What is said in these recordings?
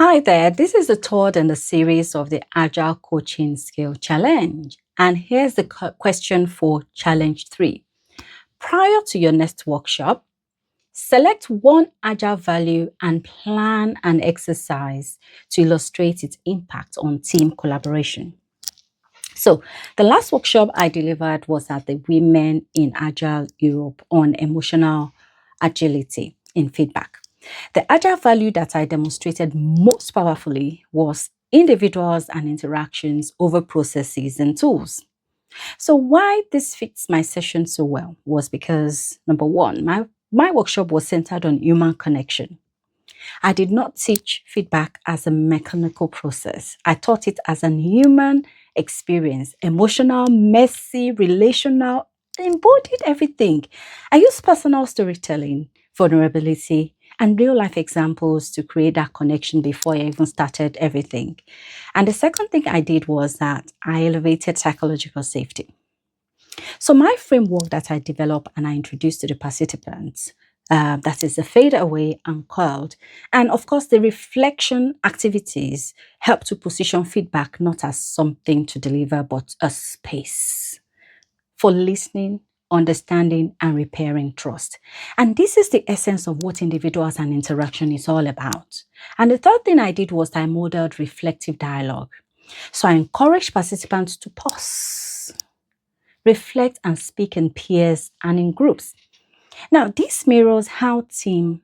Hi there, this is the third in the series of the Agile Coaching Skill Challenge. And here's the question for Challenge 3. Prior to your next workshop, select one Agile value and plan an exercise to illustrate its impact on team collaboration. So, the last workshop I delivered was at the Women in Agile Europe on emotional agility in feedback. The agile value that I demonstrated most powerfully was individuals and interactions over processes and tools. So why this fits my session so well was because number one, my workshop was centered on human connection. I did not teach feedback as a mechanical process. I taught it as an human experience, emotional, messy, relational, embodied everything. I used personal storytelling, vulnerability, and real life examples to create that connection before I even started everything. And the second thing I did was that I elevated psychological safety. So my framework that I developed and I introduced to the participants, that is the fade away and curled. And of course, the reflection activities help to position feedback not as something to deliver, but a space for listening, understanding, and repairing trust. And this is the essence of what individuals and interaction is all about. And the third thing I did was I modeled reflective dialogue. So I encouraged participants to pause, reflect, and speak in peers and in groups. Now, this mirrors how teams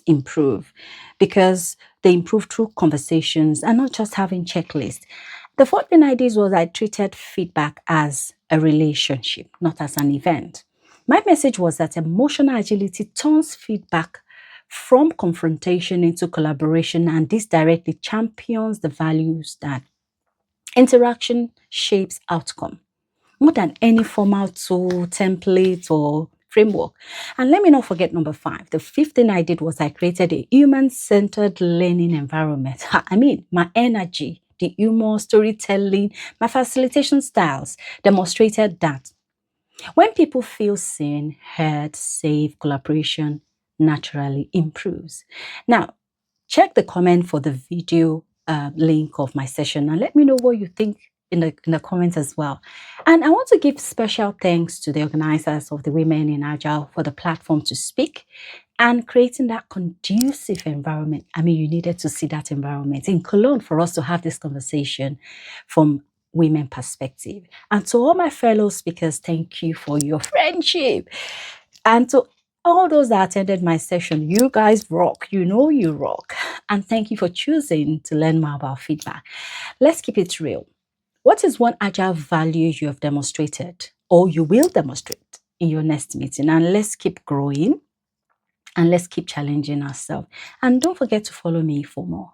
improve because they improve through conversations and not just having checklists. The fourth thing I did was I treated feedback as a relationship, not as an event. My message was that emotional agility turns feedback from confrontation into collaboration, and this directly champions the values that interaction shapes outcome more than any formal tool, template, or framework. And let me not forget number 5. The fifth thing I did was I created a human-centered learning environment. I mean, my energy, the humor, storytelling, my facilitation styles demonstrated that when people feel seen, heard, safe, collaboration naturally improves. Now, check the comment for the video link of my session and let me know what you think in the comments as well. And I want to give special thanks to the organizers of the Women in Agile for the platform to speak and creating that conducive environment. I mean, you needed to see that environment in Cologne for us to have this conversation from women perspective. And to all my fellow speakers, thank you for your friendship. And to all those that attended my session, you guys rock. You know you rock. And thank you for choosing to learn more about feedback. Let's keep it real. What is one agile value you have demonstrated or you will demonstrate in your next meeting? And let's keep growing and let's keep challenging ourselves. And don't forget to follow me for more.